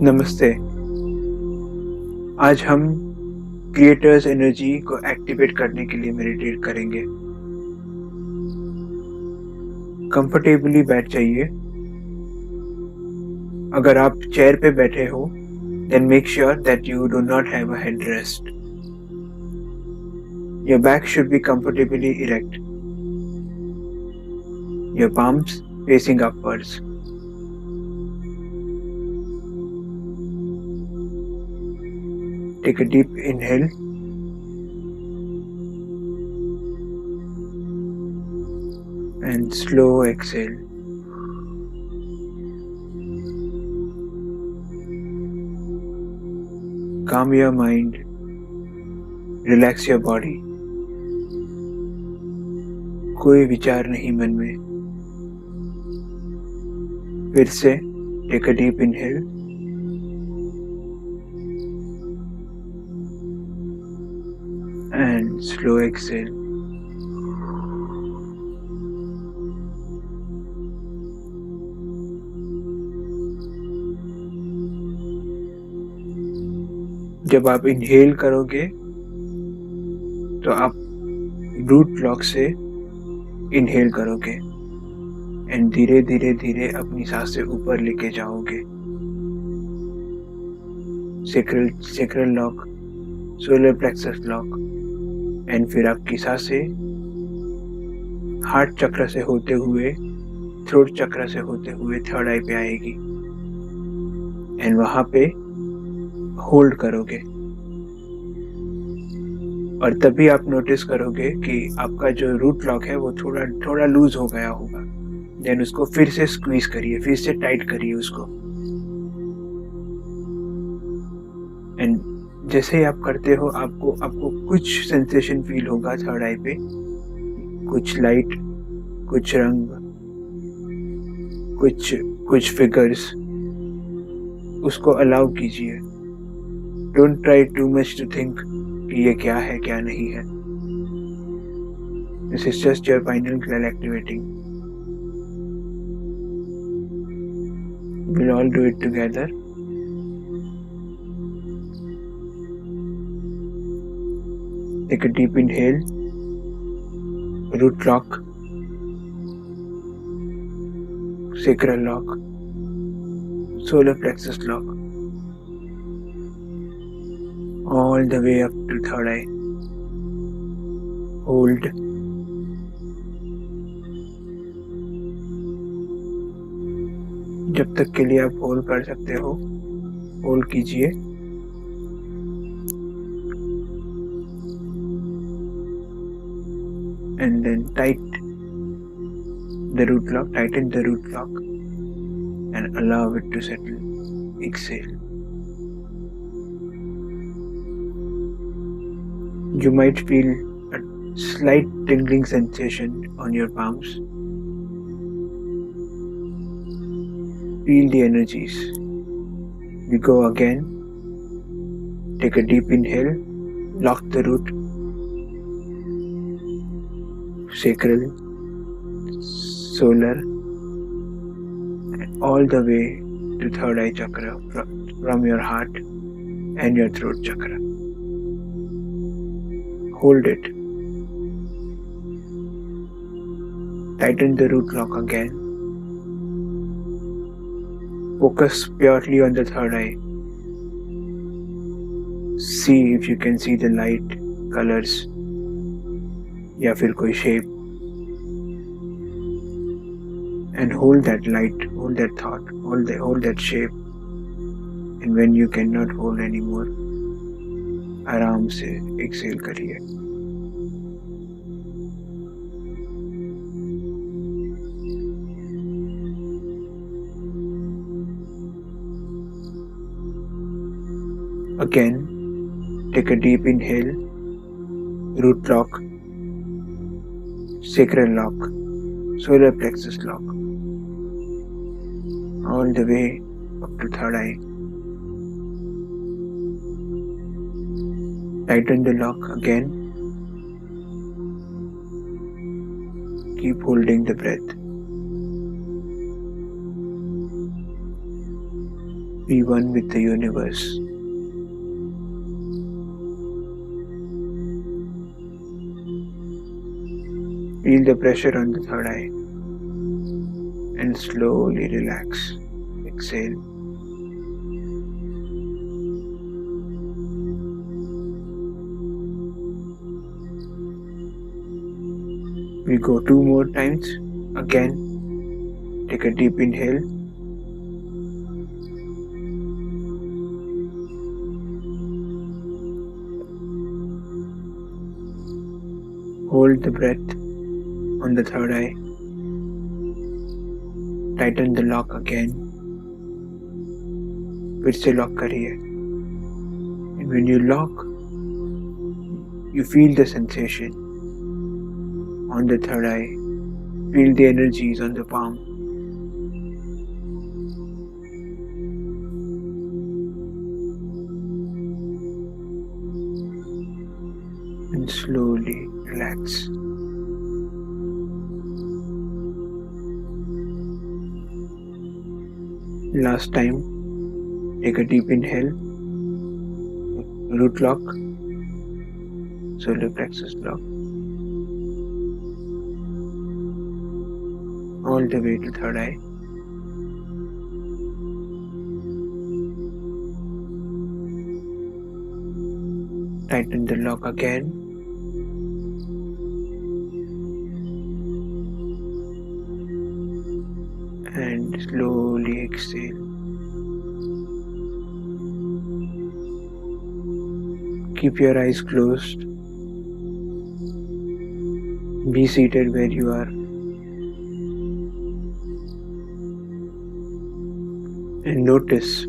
नमस्ते। आज हम क्रिएटर्स एनर्जी को एक्टिवेट करने के लिए मेडिटेट करेंगे। कंफर्टेबली बैठ जाइए। अगर आप चेयर पे बैठे हो, then make sure that you do not have a headrest. Your back should be comfortably erect. Your palms facing upwards. Take a deep inhale and slow exhale. Calm your mind. Relax your body. कोई विचार नहीं मन में। फिर से take a deep inhale and slow exhale. जब आप inhale करोगे तो आप रूट लॉक से इनहेल करोगे एंड धीरे धीरे धीरे अपनी सांस से ऊपर लेके जाओगे। Sacral lock, solar plexus lock and फिर आपकी सांसें हार्ट चक्र से होते हुए, थ्रोट चक्र से होते हुए थर्ड आई पे आएगी एंड वहां पे होल्ड करोगे। और तभी आप नोटिस करोगे कि आपका जो रूट लॉक है वो थोड़ा लूज हो गया होगा। देन उसको फिर से स्क्वीज करिए, फिर से टाइट करिए उसको। एंड जैसे ही आप करते हो आपको कुछ सेंसेशन फील होगा थर्ड आई पे, कुछ लाइट, कुछ रंग, कुछ फिगर्स। उसको अलाउ कीजिए। Don't try to much to think कि ये क्या है क्या नहीं है। This is just your pineal gland activating. We'll all do it together. Take a deep inhale, root lock, sacral lock, solar plexus lock, all the way up to third eye. Hold. जब तक के लिए आप hold कर सकते हो, hold कीजिए। And then tighten the root lock and allow it to settle. Exhale. You might feel a slight tingling sensation on your palms. Feel the energies. We go again. Take a deep inhale, lock the root, sacral, solar, and all the way to third eye chakra from your heart and your throat chakra. Hold it. Tighten the root lock again. Focus purely on the third eye. See if you can see the light, colors, या फिर कोई shape. And hold that light, hold that thought, hold that shape. And when you cannot hold anymore, आराम से exhale करिए। Again, take a deep inhale, root lock, sacral lock, solar plexus lock, all the way up to third eye. Tighten the lock again. Keep holding the breath. Be one with the universe. Feel the pressure on the third eye and slowly relax. Exhale. We go 2 more times. Again, take a deep inhale. Hold the breath on the third eye. Tighten the lock again. फिर से lock करिए. And when you lock, you feel the sensation on the third eye. Feel the energies on the palm. And slowly relax. Last time, take a deep inhale. Root lock. Solar plexus lock. All the way to third eye. Tighten the lock again. And slowly exhale. Keep your eyes closed. Be seated where you are. And notice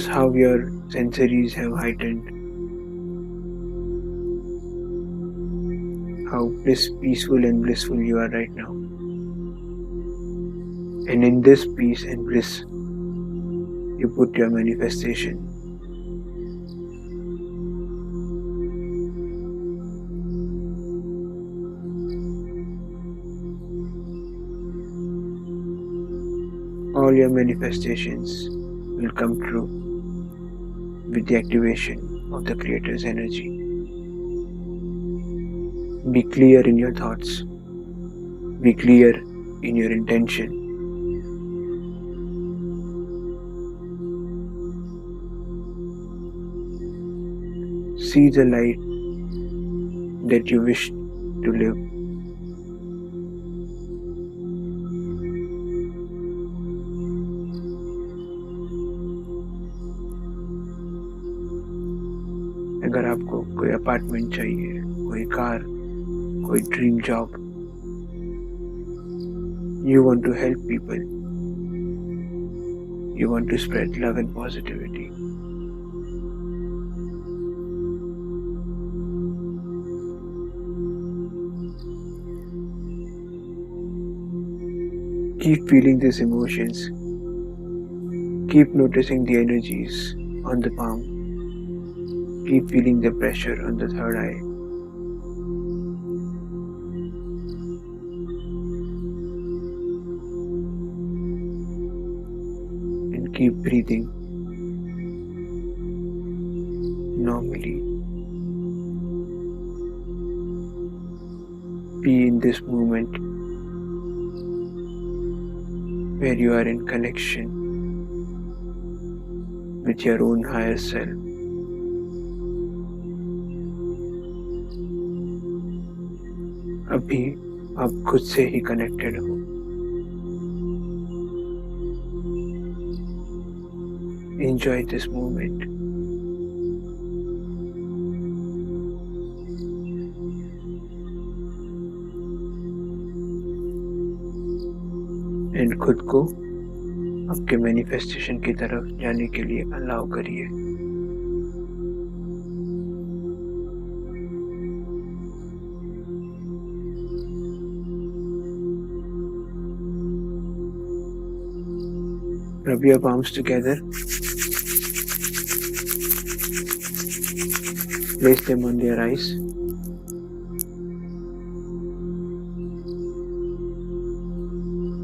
how your sensories have heightened. How peaceful and blissful you are right now. And in this peace and bliss, you put your manifestation. All your manifestations will come true with the activation of the Creator's energy. Be clear in your thoughts. Be clear in your intention. See the light that you wish to live. अगर आपको कोई apartment चाहिए, कोई car, कोई dream job, you want to help people, you want to spread love and positivity. Keep feeling these emotions. Keep noticing the energies on the palm. Keep feeling the pressure on the third eye. And keep breathing normally. Be in this moment where you are in connection with your own higher self. अभी आप खुद से ही connected हो. Enjoy this moment. And खुद को आपके manifestation की तरफ जाने के लिए अलाउ करिए. Rub your palms together. Place them on your eyes.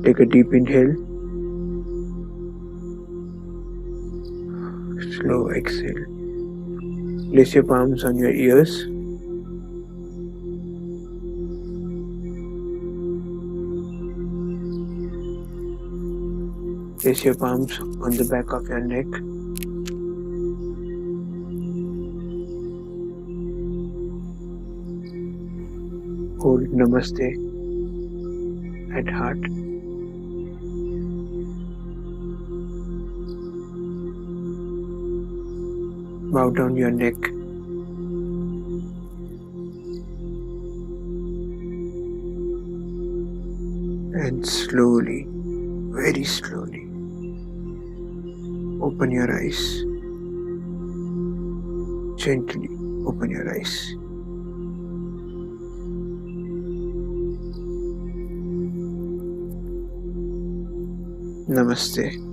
Take a deep inhale. Slow exhale. Place your palms on your ears. Place your palms on the back of your neck. Hold Namaste at heart. Bow down your neck. And slowly, very slowly, open your eyes. Gently open your eyes. Namaste.